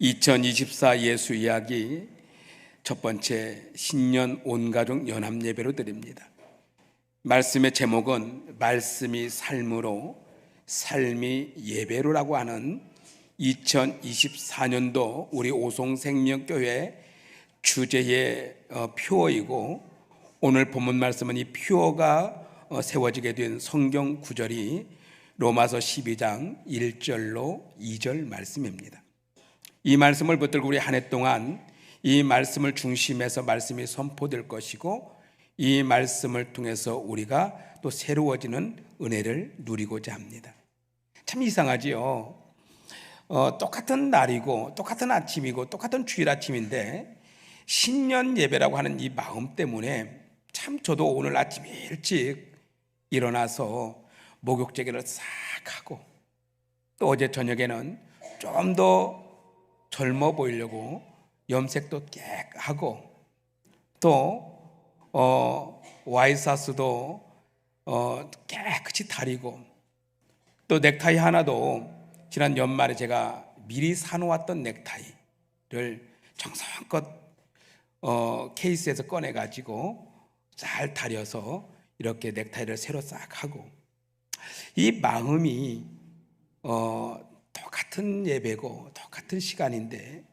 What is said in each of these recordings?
2024 예수 이야기 첫 번째 신년 온가족 연합 예배로 드립니다. 말씀의 제목은 말씀이 삶으로 삶이 예배로라고 하는 2024년도 우리 오송생명교회 주제의 표어이고, 오늘 본문 말씀은 이 표어가 세워지게 된 성경 구절이 로마서 12장 1절로 2절 말씀입니다. 이 말씀을 붙들고 우리 한 해 동안 이 말씀을 중심해서 말씀이 선포될 것이고, 이 말씀을 통해서 우리가 또 새로워지는 은혜를 누리고자 합니다. 참 이상하지요. 똑같은 날이고 똑같은 아침이고 똑같은 주일 아침인데 신년 예배라고 하는 이 마음 때문에 참 저도 오늘 아침 일찍 일어나서 목욕제기를 싹 하고, 또 어제 저녁에는 좀 더 젊어 보이려고 염색도 깨끗 하고, 또 와이사스도 깨끗이 다리고, 또 넥타이 하나도 지난 연말에 제가 미리 사놓았던 넥타이를 정성껏 케이스에서 꺼내가지고 잘 다려서 이렇게 넥타이를 새로 싹 하고, 이 마음이 똑같은 예배고 똑같은 시간인데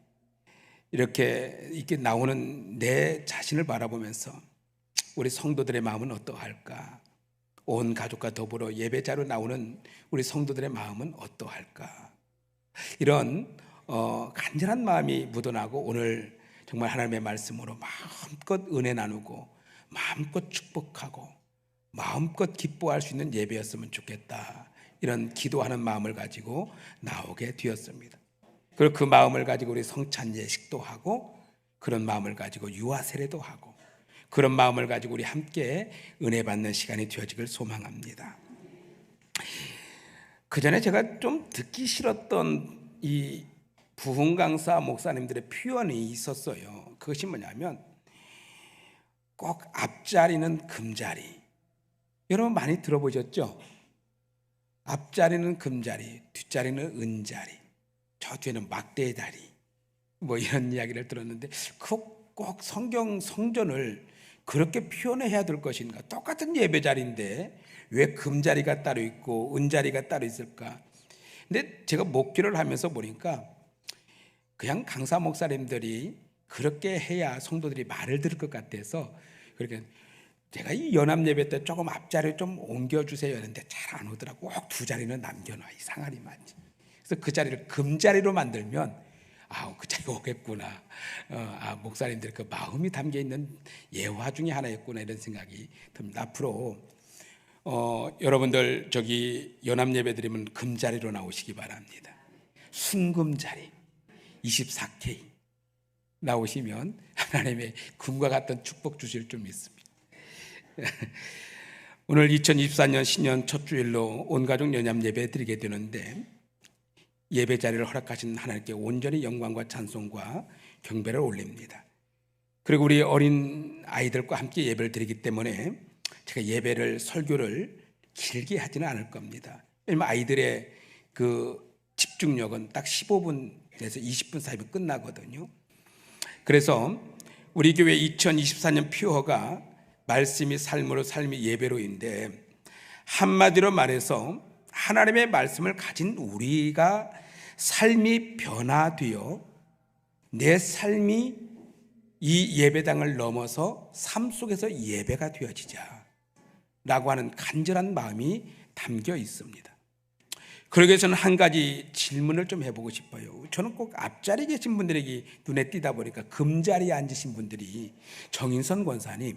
이렇게 나오는 내 자신을 바라보면서 우리 성도들의 마음은 어떠할까? 온 가족과 더불어 예배자로 나오는 우리 성도들의 마음은 어떠할까? 이런 간절한 마음이 묻어나고, 오늘 정말 하나님의 말씀으로 마음껏 은혜 나누고 마음껏 축복하고 마음껏 기뻐할 수 있는 예배였으면 좋겠다, 이런 기도하는 마음을 가지고 나오게 되었습니다. 그리고 그 마음을 가지고 우리 성찬 예식도 하고, 그런 마음을 가지고 유아 세례도 하고, 그런 마음을 가지고 우리 함께 은혜 받는 시간이 되어지길 소망합니다. 그 전에 제가 좀 듣기 싫었던 이 부흥 강사 목사님들의 표현이 있었어요. 그것이 뭐냐면 꼭 앞자리는 금자리. 여러분 많이 들어보셨죠? 앞자리는 금자리, 뒷자리는 은자리, 저 뒤에는 막대의 다리, 뭐 이런 이야기를 들었는데, 꼭 성전을 그렇게 표현해야 될 것인가? 똑같은 예배 자리인데 왜 금자리가 따로 있고 은자리가 따로 있을까? 근데 제가 목기를 하면서 보니까 그냥 강사 목사님들이 그렇게 해야 성도들이 말을 들을 것 같아서, 그렇게 제가 이 연합 예배 때 조금 앞자리 좀 옮겨주세요 했는데 잘 안 오더라고. 꼭 두 자리는 남겨놔, 이상하니 말이지. 그래서 그 자리를 금자리로 만들면 그 자리 오겠구나. 목사님들 그 마음이 담겨 있는 예화 중에 하나였구나, 이런 생각이 듭니다. 앞으로 여러분들 저기 연합 예배 드리면 금자리로 나오시기 바랍니다. 순금자리 24K 나오시면 하나님의 금과 같은 축복 주실 줄 믿습니다. 오늘 2024년 신년 첫 주일로 온가족 연합 예배 드리게 되는데, 예배 자리를 허락하신 하나님께 온전히 영광과 찬송과 경배를 올립니다. 그리고 우리 어린 아이들과 함께 예배를 드리기 때문에 제가 예배를, 설교를 길게 하지는 않을 겁니다. 왜냐하면 아이들의 그 집중력은 딱 15분에서 20분 사이면 끝나거든요. 그래서 우리 교회 2024년 표어가 말씀이 삶으로 삶이 예배로인데, 한마디로 말해서 하나님의 말씀을 가진 우리가 삶이 변화되어 내 삶이 이 예배당을 넘어서 삶 속에서 예배가 되어지자 라고 하는 간절한 마음이 담겨 있습니다. 그러기 위해서는 한 가지 질문을 좀 해보고 싶어요. 저는 꼭 앞자리에 계신 분들에게 눈에 띄다 보니까 금자리에 앉으신 분들이, 정인선 권사님,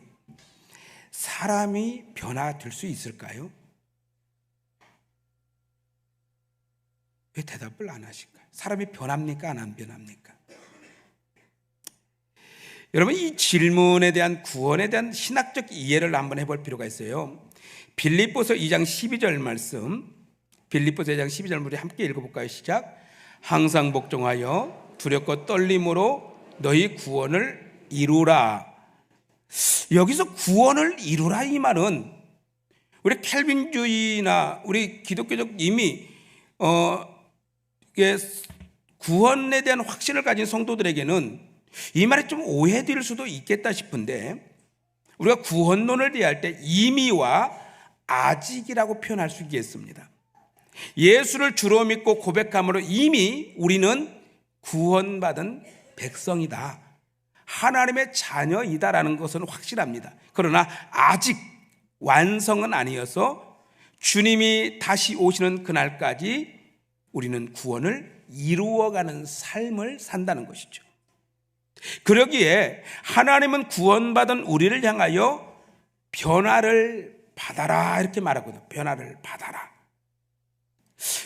사람이 변화될 수 있을까요? 왜 대답을 안 하실까요? 사람이 변합니까? 안 변합니까? 여러분, 이 질문에 대한 구원에 대한 신학적 이해를 한번 해볼 필요가 있어요. 빌립보서 2장 12절 말씀, 빌립보서 2장 12절 우리 함께 읽어볼까요? 시작. 항상 복종하여 두렵고 떨림으로 너희 구원을 이루라. 여기서 구원을 이루라, 이 말은 우리 켈빈주의나 우리 기독교적 이미 구원에 대한 확신을 가진 성도들에게는 이 말이 좀 오해될 수도 있겠다 싶은데, 우리가 구원론을 대할 때 이미와 아직이라고 표현할 수 있겠습니다. 예수를 주로 믿고 고백함으로 이미 우리는 구원받은 백성이다, 하나님의 자녀이다라는 것은 확실합니다. 그러나 아직 완성은 아니어서 주님이 다시 오시는 그날까지 우리는 구원을 이루어가는 삶을 산다는 것이죠. 그러기에 하나님은 구원받은 우리를 향하여 변화를 받아라 이렇게 말하거든요. 변화를 받아라.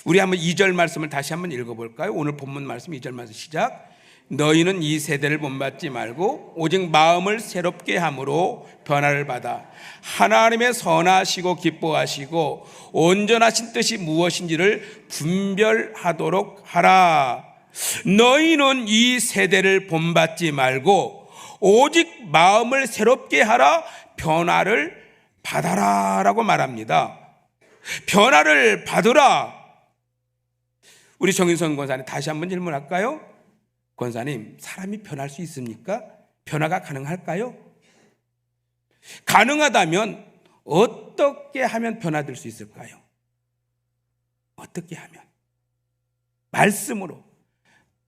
우리 한번 2절 말씀을 다시 한번 읽어볼까요? 오늘 본문 말씀 2절 말씀 시작. 너희는 이 세대를 본받지 말고 오직 마음을 새롭게 함으로 변화를 받아 하나님의 선하시고 기뻐하시고 온전하신 뜻이 무엇인지를 분별하도록 하라. 너희는 이 세대를 본받지 말고 오직 마음을 새롭게 하라, 변화를 받아라 라고 말합니다. 변화를 받으라. 우리 정인선 권사님 다시 한번 질문할까요? 권사님, 사람이 변할 수 있습니까? 변화가 가능할까요? 가능하다면 어떻게 하면 변화될 수 있을까요? 어떻게 하면? 말씀으로.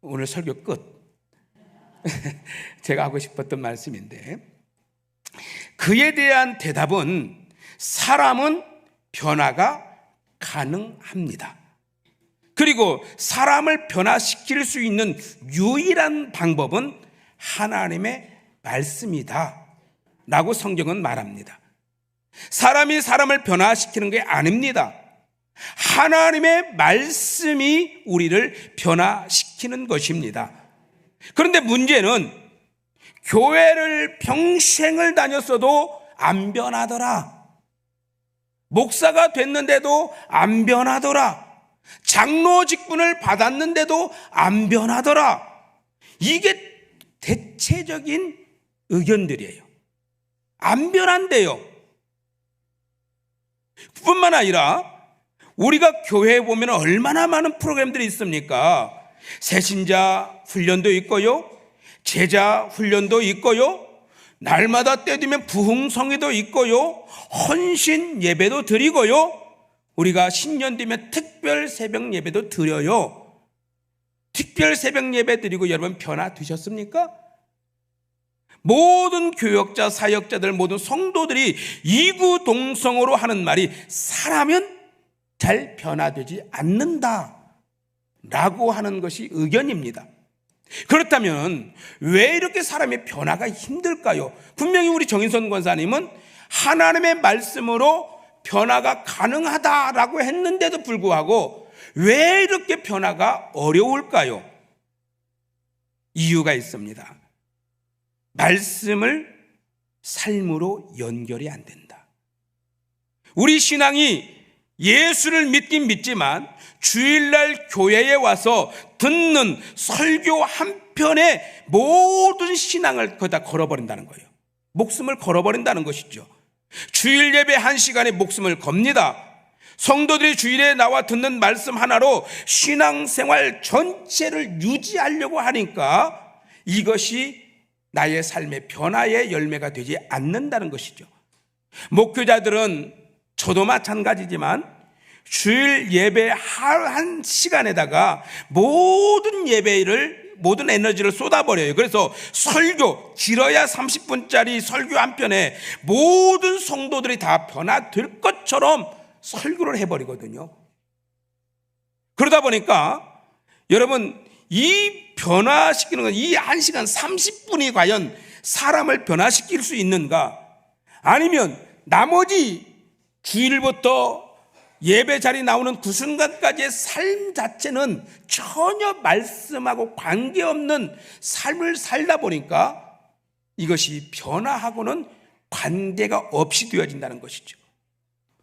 오늘 설교 끝. 제가 하고 싶었던 말씀인데, 그에 대한 대답은 사람은 변화가 가능합니다. 그리고 사람을 변화시킬 수 있는 유일한 방법은 하나님의 말씀이다 라고 성경은 말합니다. 사람이 사람을 변화시키는 게 아닙니다. 하나님의 말씀이 우리를 변화시키는 것입니다. 그런데 문제는 교회를 평생을 다녔어도 안 변하더라, 목사가 됐는데도 안 변하더라, 장로 직분을 받았는데도 안 변하더라, 이게 대체적인 의견들이에요. 안 변한대요. 뿐만 아니라 우리가 교회에 보면 얼마나 많은 프로그램들이 있습니까? 새신자 훈련도 있고요, 제자 훈련도 있고요, 날마다 때 되면 부흥성회도 있고요, 헌신 예배도 드리고요, 우리가 신년 되면 특별 새벽 예배도 드려요. 특별 새벽 예배 드리고 여러분 변화 되셨습니까? 모든 교역자, 사역자들, 모든 성도들이 이구동성으로 하는 말이 사람은 잘 변화되지 않는다 라고 하는 것이 의견입니다. 그렇다면 왜 이렇게 사람의 변화가 힘들까요? 분명히 우리 정인선 권사님은 하나님의 말씀으로 변화가 가능하다라고 했는데도 불구하고 왜 이렇게 변화가 어려울까요? 이유가 있습니다. 말씀을 삶으로 연결이 안 된다. 우리 신앙이 예수를 믿긴 믿지만 주일날 교회에 와서 듣는 설교 한 편에 모든 신앙을 거기다 걸어버린다는 거예요. 목숨을 걸어버린다는 것이죠. 주일 예배 1시간에 목숨을 겁니다. 성도들이 주일에 나와 듣는 말씀 하나로 신앙생활 전체를 유지하려고 하니까 이것이 나의 삶의 변화의 열매가 되지 않는다는 것이죠. 목회자들은 저도 마찬가지지만 주일 예배 한 시간에다가 모든 예배를, 모든 에너지를 쏟아버려요. 그래서 설교, 길어야 30분짜리 설교 한 편에 모든 성도들이 다 변화될 것처럼 설교를 해버리거든요. 그러다 보니까 여러분, 이 변화시키는 건 이 1시간 30분이 과연 사람을 변화시킬 수 있는가? 아니면 나머지 주일부터 예배 자리 나오는 그 순간까지의 삶 자체는 전혀 말씀하고 관계없는 삶을 살다 보니까 이것이 변화하고는 관계가 없이 되어진다는 것이죠.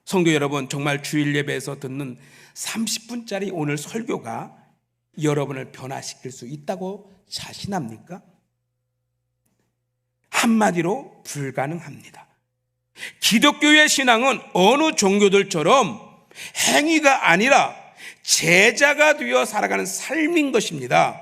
성도 여러분, 정말 주일 예배에서 듣는 30분짜리 오늘 설교가 여러분을 변화시킬 수 있다고 자신합니까? 한마디로 불가능합니다. 기독교의 신앙은 어느 종교들처럼 행위가 아니라 제자가 되어 살아가는 삶인 것입니다.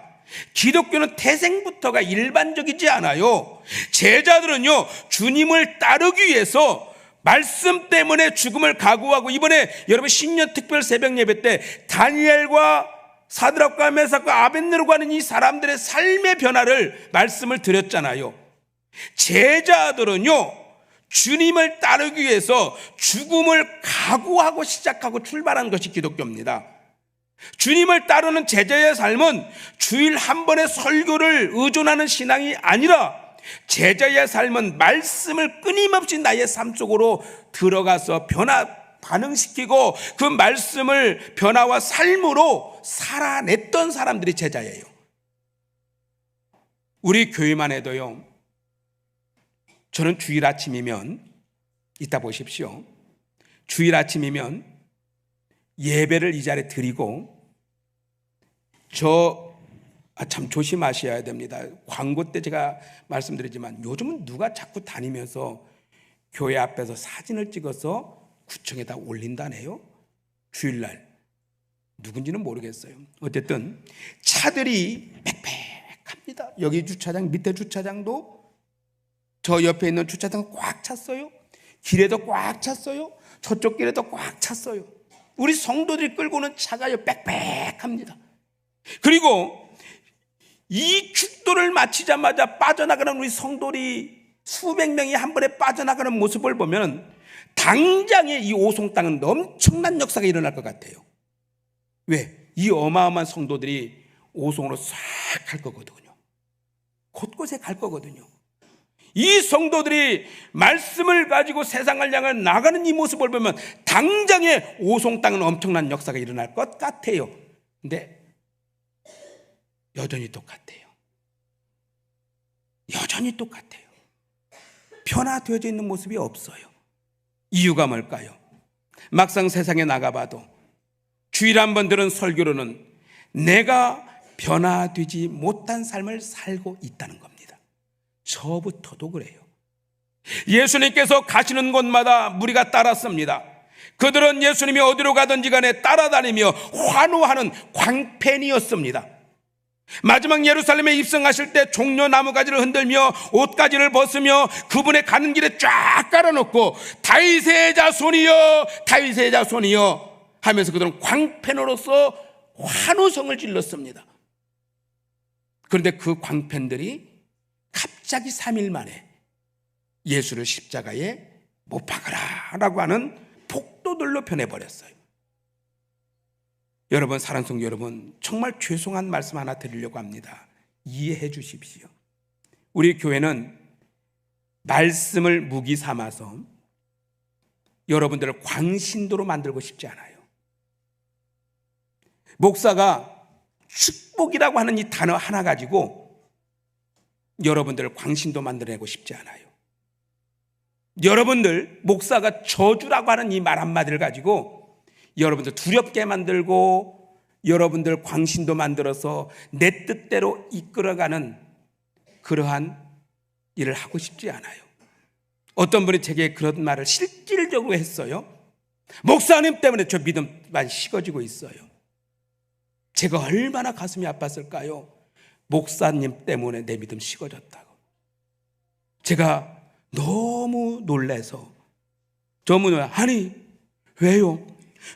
기독교는 태생부터가 일반적이지 않아요. 제자들은요, 주님을 따르기 위해서 말씀 때문에 죽음을 각오하고, 이번에 여러분 신년 특별 새벽 예배 때 다니엘과 사드락과 메삭과 아벳네고가 하는 이 사람들의 삶의 변화를 말씀을 드렸잖아요. 제자들은요, 주님을 따르기 위해서 죽음을 각오하고 시작하고 출발한 것이 기독교입니다. 주님을 따르는 제자의 삶은 주일 한 번의 설교를 의존하는 신앙이 아니라, 제자의 삶은 말씀을 끊임없이 나의 삶 속으로 들어가서 반응시키고 그 말씀을 변화와 삶으로 살아냈던 사람들이 제자예요. 우리 교회만 해도요, 저는 주일 아침이면, 이따 보십시오, 주일 아침이면 예배를 이 자리에 드리고, 참 조심하셔야 됩니다. 광고 때 제가 말씀드리지만 요즘은 누가 자꾸 다니면서 교회 앞에서 사진을 찍어서 구청에다 올린다네요. 주일날. 누군지는 모르겠어요. 어쨌든 차들이 빽빽합니다. 여기 주차장, 밑에 주차장도, 저 옆에 있는 주차장 꽉 찼어요. 길에도 꽉 찼어요. 저쪽 길에도 꽉 찼어요. 우리 성도들이 끌고 오는 차가요 빽빽합니다. 그리고 이 축도를 마치자마자 빠져나가는 우리 성도들이 수백 명이 한 번에 빠져나가는 모습을 보면 당장에 이 오송 땅은 엄청난 역사가 일어날 것 같아요. 왜? 이 어마어마한 성도들이 오송으로 싹 갈 거거든요. 곳곳에 갈 거거든요. 이 성도들이 말씀을 가지고 세상을 향해 나가는 이 모습을 보면 당장에 오송 땅은 엄청난 역사가 일어날 것 같아요. 근데 여전히 똑같아요. 여전히 똑같아요. 변화되어져 있는 모습이 없어요. 이유가 뭘까요? 막상 세상에 나가봐도 주일 한 번 들은 설교로는 내가 변화되지 못한 삶을 살고 있다는 겁니다. 저부터도 그래요. 예수님께서 가시는 곳마다 무리가 따랐습니다. 그들은 예수님이 어디로 가든지 간에 따라다니며 환호하는 광팬이었습니다. 마지막 예루살렘에 입성하실 때 종려 나무가지를 흔들며 옷가지를 벗으며 그분의 가는 길에 쫙 깔아놓고 다윗의 자손이여 다윗의 자손이여 하면서 그들은 광팬으로서 환호성을 질렀습니다. 그런데 그 광팬들이 갑자기 3일 만에 예수를 십자가에 못 박아라 라고 하는 폭도들로 변해버렸어요. 여러분, 사랑성 여러분, 정말 죄송한 말씀 하나 드리려고 합니다. 이해해 주십시오. 우리 교회는 말씀을 무기 삼아서 여러분들을 광신도로 만들고 싶지 않아요. 목사가 축복이라고 하는 이 단어 하나 가지고 여러분들을 광신도 만들어내고 싶지 않아요. 여러분들, 목사가 저주라고 하는 이 말 한마디를 가지고 여러분들 두렵게 만들고 여러분들 광신도 만들어서 내 뜻대로 이끌어가는 그러한 일을 하고 싶지 않아요. 어떤 분이 제게 그런 말을 실질적으로 했어요. 목사님 때문에 저 믿음 많이 식어지고 있어요. 제가 얼마나 가슴이 아팠을까요? 목사님 때문에 내 믿음 식어졌다고. 제가 너무 놀라서 저 분은 아니 왜요?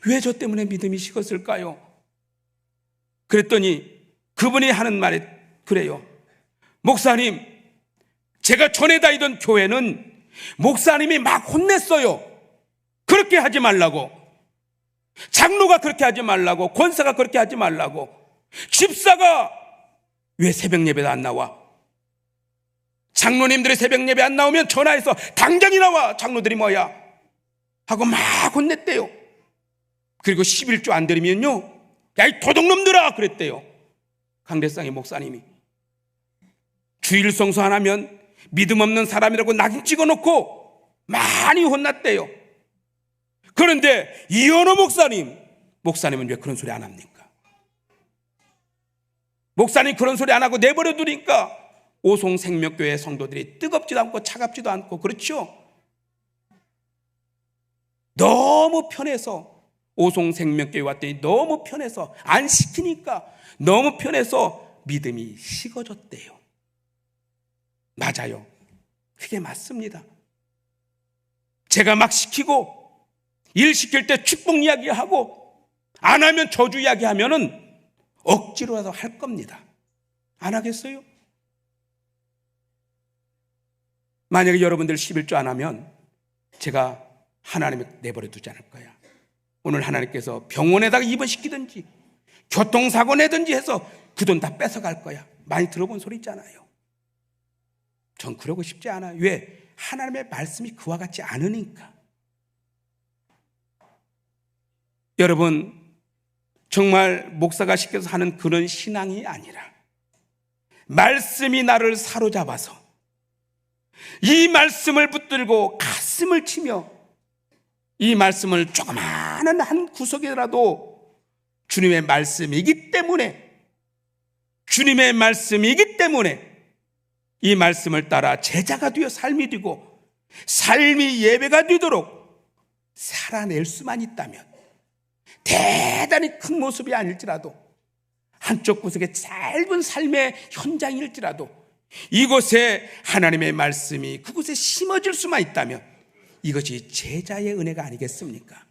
왜 저 때문에 믿음이 식었을까요? 그랬더니 그분이 하는 말이 그래요. 목사님, 제가 전에 다니던 교회는 목사님이 막 혼냈어요. 그렇게 하지 말라고. 장로가 그렇게 하지 말라고. 권사가 그렇게 하지 말라고. 집사가 왜 새벽 예배도 안 나와? 장로님들이 새벽 예배 안 나오면 전화해서 당장이 나와. 장로들이 뭐야? 하고 막 혼냈대요. 그리고 11조 안 드리면요, 야 이 도둑놈들아 그랬대요. 강대상의 목사님이 주일 성수 안 하면 믿음 없는 사람이라고 낙인 찍어놓고 많이 혼났대요. 그런데 이현호 목사님은 왜 그런 소리 안 합니까? 목사님 그런 소리 안 하고 내버려 두니까 오송생명교회 성도들이 뜨겁지도 않고 차갑지도 않고 그렇죠. 너무 편해서 오송생명교회 왔더니 너무 편해서, 안 시키니까 너무 편해서 믿음이 식어졌대요. 맞아요. 그게 맞습니다. 제가 막 시키고 일 시킬 때 축복 이야기하고 안 하면 저주 이야기하면은 억지로라도 할 겁니다. 안 하겠어요? 만약에 여러분들 11조 안 하면 제가 하나님에 내버려 두지 않을 거야. 오늘 하나님께서 병원에다가 입원시키든지 교통사고 내든지 해서 그 돈 다 뺏어갈 거야. 많이 들어본 소리 있잖아요. 전 그러고 싶지 않아요. 왜? 하나님의 말씀이 그와 같지 않으니까. 여러분, 정말 목사가 시켜서 하는 그런 신앙이 아니라 말씀이 나를 사로잡아서 이 말씀을 붙들고 가슴을 치며 이 말씀을 조그마한 한 구석이라도 주님의 말씀이기 때문에 이 말씀을 따라 제자가 되어 삶이 되고 삶이 예배가 되도록 살아낼 수만 있다면 대단히 큰 모습이 아닐지라도 한쪽 구석의 짧은 삶의 현장일지라도 이곳에 하나님의 말씀이 그곳에 심어질 수만 있다면 이것이 제자의 은혜가 아니겠습니까?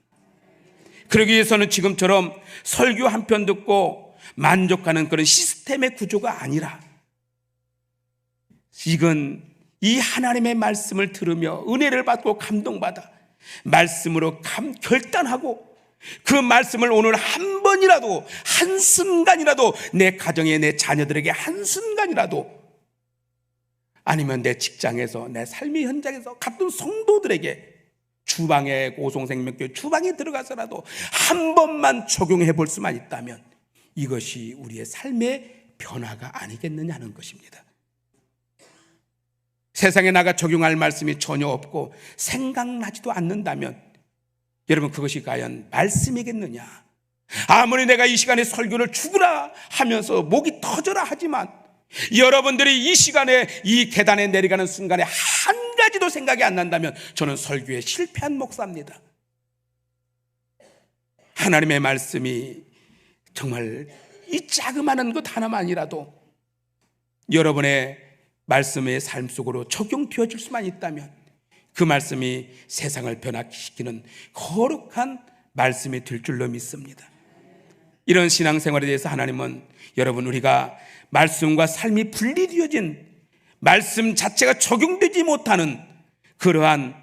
그러기 위해서는 지금처럼 설교 한 편 듣고 만족하는 그런 시스템의 구조가 아니라 이건 이 하나님의 말씀을 들으며 은혜를 받고 감동받아 말씀으로 결단하고 그 말씀을 오늘 한 번이라도 한순간이라도 내 가정에 내 자녀들에게 한순간이라도 아니면 내 직장에서 내 삶의 현장에서 같은 성도들에게 주방에 오송생명교회 주방에 들어가서라도 한 번만 적용해 볼 수만 있다면 이것이 우리의 삶의 변화가 아니겠느냐 하는 것입니다. 세상에 나가 적용할 말씀이 전혀 없고 생각나지도 않는다면 여러분 그것이 과연 말씀이겠느냐? 아무리 내가 이 시간에 설교를 죽으라 하면서 목이 터져라 하지만 여러분들이 이 시간에 이 계단에 내려가는 순간에 한 가지도 생각이 안 난다면 저는 설교에 실패한 목사입니다. 하나님의 말씀이 정말 이 자그마한 것 하나만이라도 여러분의 말씀의 삶 속으로 적용되어질 수만 있다면 그 말씀이 세상을 변화시키는 거룩한 말씀이 될 줄로 믿습니다. 이런 신앙생활에 대해서 하나님은 여러분 우리가 말씀과 삶이 분리되어진 말씀 자체가 적용되지 못하는 그러한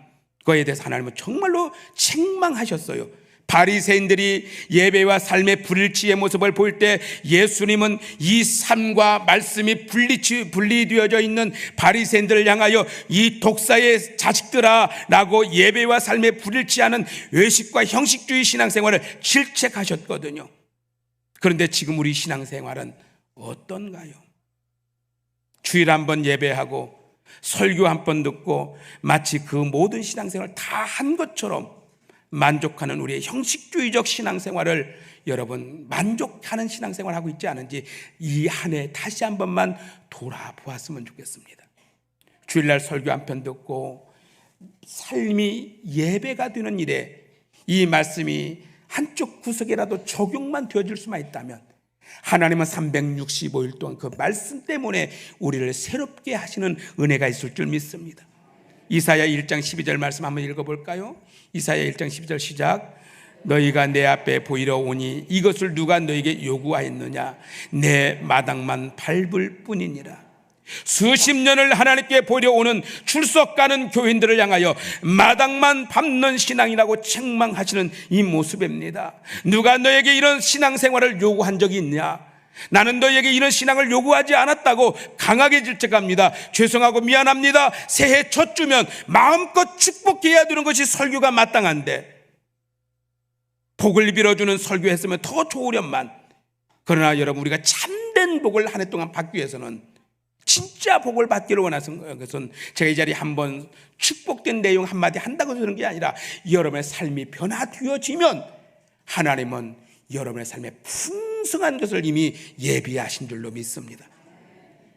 거에 대해서 하나님은 정말로 책망하셨어요. 바리새인들이 예배와 삶의 불일치의 모습을 볼 때 예수님은 이 삶과 말씀이 분리되어져 있는 바리새인들을 향하여 이 독사의 자식들아 라고 예배와 삶의 불일치하는 외식과 형식주의 신앙생활을 질책하셨거든요. 그런데 지금 우리 신앙생활은 어떤가요? 주일 한 번 예배하고 설교 한 번 듣고 마치 그 모든 신앙생활을 다 한 것처럼 만족하는 우리의 형식주의적 신앙생활을 여러분 만족하는 신앙생활을 하고 있지 않은지 이 한 해 다시 한 번만 돌아보았으면 좋겠습니다. 주일날 설교 한 편 듣고 삶이 예배가 되는 일에 이 말씀이 한쪽 구석이라도 적용만 되어질 수만 있다면 하나님은 365일 동안 그 말씀 때문에 우리를 새롭게 하시는 은혜가 있을 줄 믿습니다. 이사야 1장 12절 말씀 한번 읽어볼까요? 이사야 1장 12절 시작. 너희가 내 앞에 보이러 오니 이것을 누가 너희에게 요구하였느냐? 내 마당만 밟을 뿐이니라. 수십 년을 하나님께 보려 오는 출석가는 교인들을 향하여 마당만 밟는 신앙이라고 책망하시는 이 모습입니다. 누가 너에게 이런 신앙생활을 요구한 적이 있냐? 나는 너에게 이런 신앙을 요구하지 않았다고 강하게 질책합니다. 죄송하고 미안합니다. 새해 첫 주면 마음껏 축복해야 되는 것이 설교가 마땅한데 복을 빌어주는 설교했으면 더 좋으련만. 그러나 여러분 우리가 참된 복을 한 해 동안 받기 위해서는 진짜 복을 받기를 원하는 것은 제가 이 자리에 한번 축복된 내용 한마디 한다고 하는 게 아니라 여러분의 삶이 변화되어지면 하나님은 여러분의 삶에 풍성한 것을 이미 예비하신 줄로 믿습니다.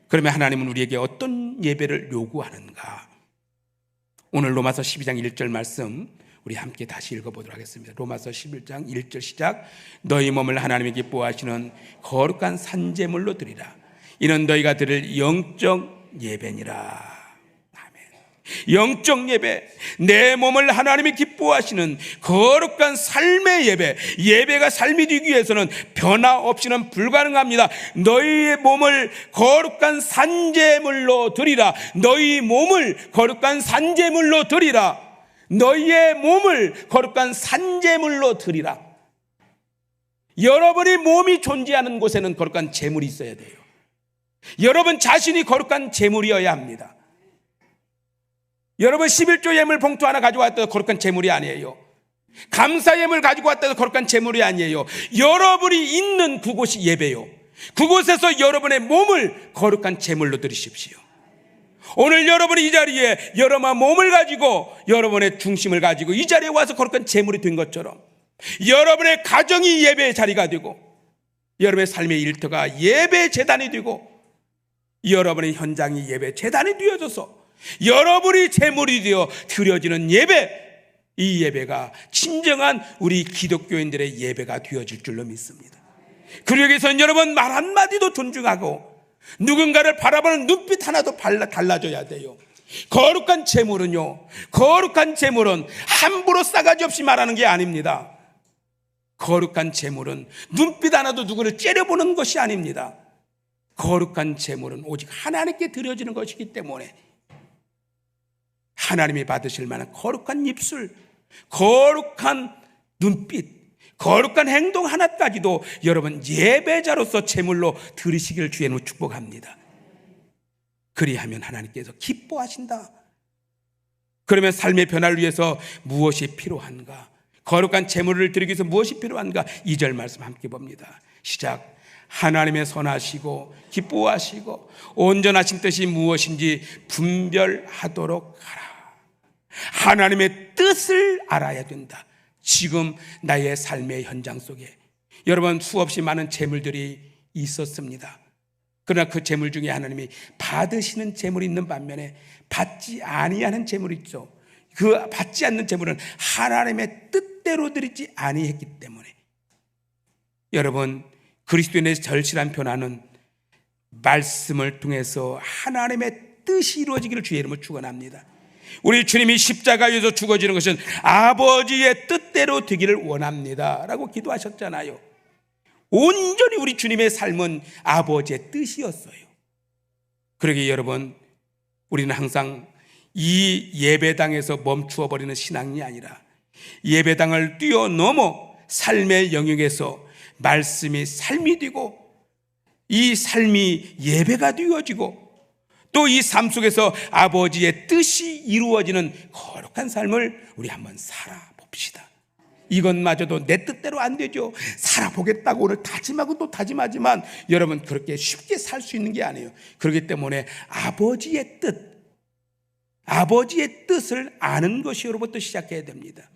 그러면 하나님은 우리에게 어떤 예배를 요구하는가? 오늘 로마서 12장 1절 말씀 우리 함께 다시 읽어보도록 하겠습니다. 로마서 11장 1절 시작. 너희 몸을 하나님이 기뻐하시는 거룩한 산제물로 드리라. 이는 너희가 드릴 영적 예배니라. 영적 예배, 내 몸을 하나님이 기뻐하시는 거룩한 삶의 예배, 예배가 삶이 되기 위해서는 변화 없이는 불가능합니다. 너희의 몸을 거룩한 산제물로 드리라. 너희 몸을 거룩한 산제물로 드리라. 너희의 몸을 거룩한 산제물로 드리라. 여러분의 몸이 존재하는 곳에는 거룩한 제물이 있어야 돼요. 여러분 자신이 거룩한 제물이어야 합니다. 여러분 11조 예물 봉투 하나 가지고 왔다고 거룩한 제물이 아니에요. 감사 예물 가지고 왔다고 거룩한 제물이 아니에요. 여러분이 있는 그곳이 예배요. 그곳에서 여러분의 몸을 거룩한 제물로 드리십시오. 오늘 여러분이 이 자리에 여러분의 몸을 가지고 여러분의 중심을 가지고 이 자리에 와서 거룩한 제물이 된 것처럼 여러분의 가정이 예배의 자리가 되고 여러분의 삶의 일터가 예배 재단이 되고 여러분의 현장이 예배 재단이 되어져서 여러분이 제물이 되어 드려지는 예배, 이 예배가 진정한 우리 기독교인들의 예배가 되어질 줄로 믿습니다. 그러기 위해서는 여러분 말 한마디도 존중하고 누군가를 바라보는 눈빛 하나도 달라져야 돼요. 거룩한 제물은요, 거룩한 제물은 함부로 싸가지 없이 말하는 게 아닙니다. 거룩한 제물은 눈빛 하나도 누구를 째려보는 것이 아닙니다. 거룩한 제물은 오직 하나님께 드려지는 것이기 때문에 하나님이 받으실 만한 거룩한 입술, 거룩한 눈빛, 거룩한 행동 하나까지도 여러분 예배자로서 제물로 드리시기를 주의 이름으로 축복합니다. 그리하면 하나님께서 기뻐하신다. 그러면 삶의 변화를 위해서 무엇이 필요한가? 거룩한 제물을 드리기 위해서 무엇이 필요한가? 2절 말씀 함께 봅니다. 시작. 하나님의 선하시고 기뻐하시고 온전하신 뜻이 무엇인지 분별하도록 하라. 하나님의 뜻을 알아야 된다. 지금 나의 삶의 현장 속에 여러분 수없이 많은 재물들이 있었습니다. 그러나 그 재물 중에 하나님이 받으시는 재물이 있는 반면에 받지 아니하는 재물이 있죠. 그 받지 않는 재물은 하나님의 뜻대로 드리지 아니했기 때문에 여러분 그리스도인의 절실한 변화는 말씀을 통해서 하나님의 뜻이 이루어지기를 주의 이름으로 축원합니다. 우리 주님이 십자가에서 죽어지는 것은 아버지의 뜻대로 되기를 원합니다 라고 기도하셨잖아요. 온전히 우리 주님의 삶은 아버지의 뜻이었어요. 그러기에 여러분 우리는 항상 이 예배당에서 멈추어 버리는 신앙이 아니라 예배당을 뛰어넘어 삶의 영역에서 말씀이 삶이 되고 이 삶이 예배가 되어지고 또 이 삶 속에서 아버지의 뜻이 이루어지는 거룩한 삶을 우리 한번 살아봅시다. 이것마저도 내 뜻대로 안 되죠. 살아보겠다고 오늘 다짐하고 또 다짐하지만 여러분 그렇게 쉽게 살 수 있는 게 아니에요. 그렇기 때문에 아버지의 뜻을 아는 것이 여러분부터 시작해야 됩니다.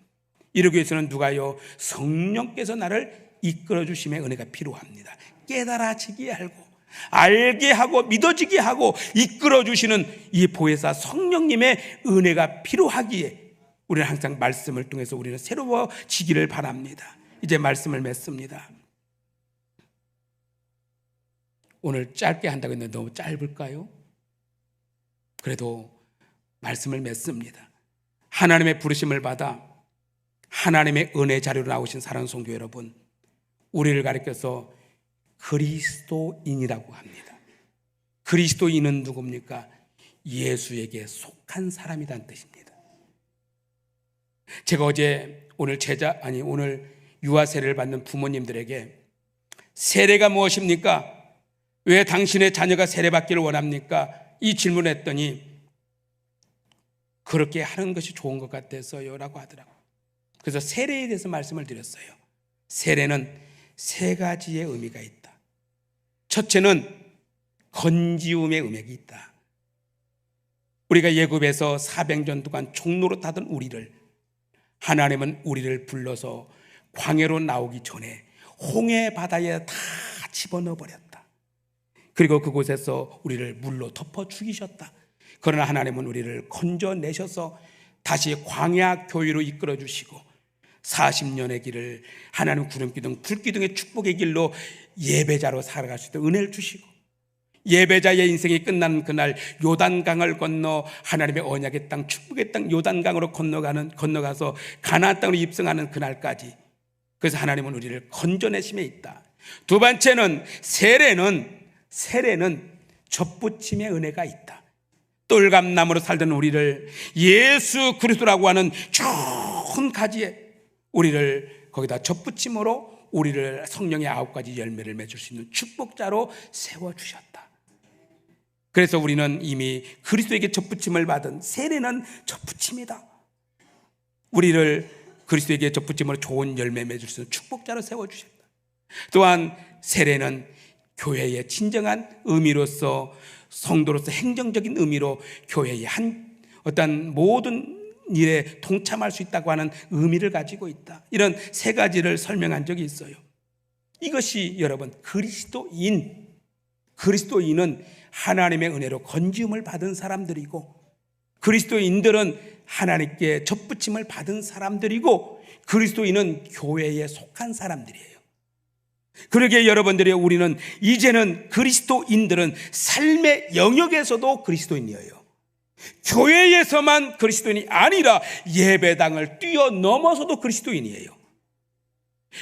이러기 위해서는 누가요? 성령께서 나를 이끌어 주심의 은혜가 필요합니다. 깨달아지게 하고 알게 하고 믿어지게 하고 이끌어 주시는 이 보혜사 성령님의 은혜가 필요하기에 우리는 항상 말씀을 통해서 우리는 새로워지기를 바랍니다. 이제 말씀을 맺습니다. 오늘 짧게 한다고 했는데 너무 짧을까요? 그래도 말씀을 맺습니다. 하나님의 부르심을 받아 하나님의 은혜 자료로 나오신 사랑하는 성도 여러분, 우리를 가리켜서 그리스도인이라고 합니다. 그리스도인은 누굽니까? 예수에게 속한 사람이란 뜻입니다. 제가 오늘 유아 세례를 받는 부모님들에게 세례가 무엇입니까? 왜 당신의 자녀가 세례받기를 원합니까? 이 질문을 했더니 그렇게 하는 것이 좋은 것 같아서요 라고 하더라고요. 그래서 세례에 대해서 말씀을 드렸어요. 세례는 세 가지의 의미가 있다. 첫째는 건지움의 의미가 있다. 우리가 예굽에서 400년 동안 종로로 타던 우리를 하나님은 우리를 불러서 광야로 나오기 전에 홍해 바다에 다 집어넣어 버렸다. 그리고 그곳에서 우리를 물로 덮어 죽이셨다. 그러나 하나님은 우리를 건져내셔서 다시 광야 교회로 이끌어 주시고 40년의 길을 하나님 구름기둥 불기둥의 축복의 길로 예배자로 살아갈 수 있도록 은혜를 주시고, 예배자의 인생이 끝나는 그날 요단강을 건너 하나님의 언약의 땅, 축복의 땅 요단강으로 건너가서 가나안 땅으로 입성하는 그날까지, 그래서 하나님은 우리를 건져내심에 있다. 두 번째는 세례는 접붙임의 은혜가 있다. 똘감나무로 살던 우리를 예수 그리스도라고 하는 좋은 가지에 우리를 거기다 접붙임으로 우리를 성령의 9가지 열매를 맺을 수 있는 축복자로 세워주셨다. 그래서 우리는 이미 그리스도에게 접붙임을 받은, 세례는 접붙임이다. 우리를 그리스도에게 접붙임으로 좋은 열매 맺을 수 있는 축복자로 세워주셨다. 또한 세례는 교회의 진정한 의미로서, 성도로서 행정적인 의미로 교회의 어떤 모든 일에 동참할 수 있다고 하는 의미를 가지고 있다. 이런 3가지를 설명한 적이 있어요. 이것이 여러분 그리스도인은 하나님의 은혜로 건지음을 받은 사람들이고, 그리스도인들은 하나님께 접붙임을 받은 사람들이고, 그리스도인은 교회에 속한 사람들이에요. 그러기에 여러분들이 우리는 이제는 그리스도인들은 삶의 영역에서도 그리스도인이에요. 교회에서만 그리스도인이 아니라 예배당을 뛰어넘어서도 그리스도인이에요.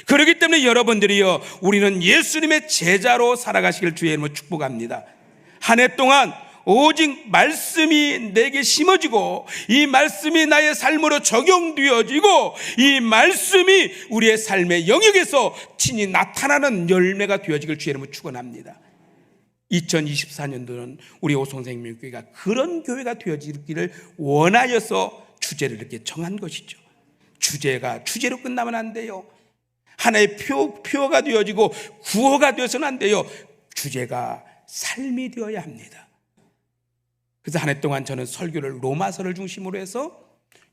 그렇기 때문에 여러분들이요, 우리는 예수님의 제자로 살아가시길 주의 이름으로 축복합니다. 한 해 동안 오직 말씀이 내게 심어지고, 이 말씀이 나의 삶으로 적용되어지고, 이 말씀이 우리의 삶의 영역에서 친히 나타나는 열매가 되어지길 주의 이름으로 축원합니다. 2024년도는 우리 오송생명교회가 그런 교회가 되어지기를 원하여서 주제를 이렇게 정한 것이죠. 주제가 주제로 끝나면 안 돼요. 하나의 표어가 되어지고 구호가 되어서는 안 돼요. 주제가 삶이 되어야 합니다. 그래서 한 해 동안 저는 설교를 로마서를 중심으로 해서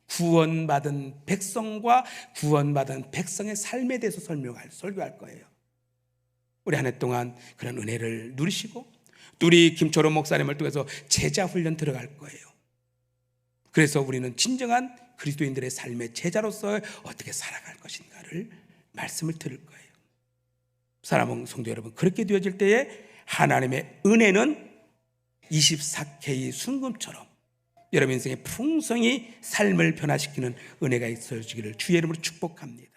구원받은 백성과 구원받은 백성의 삶에 대해서 설교할 거예요. 우리 한 해 동안 그런 은혜를 누리시고, 우리 김초롱 목사님을 통해서 제자 훈련 들어갈 거예요. 그래서 우리는 진정한 그리스도인들의 삶의 제자로서 어떻게 살아갈 것인가를 말씀을 들을 거예요. 사랑하는 성도 여러분, 그렇게 되어질 때에 하나님의 은혜는 24K 순금처럼 여러분 인생의 풍성히 삶을 변화시키는 은혜가 있어지기를 주의 이름으로 축복합니다.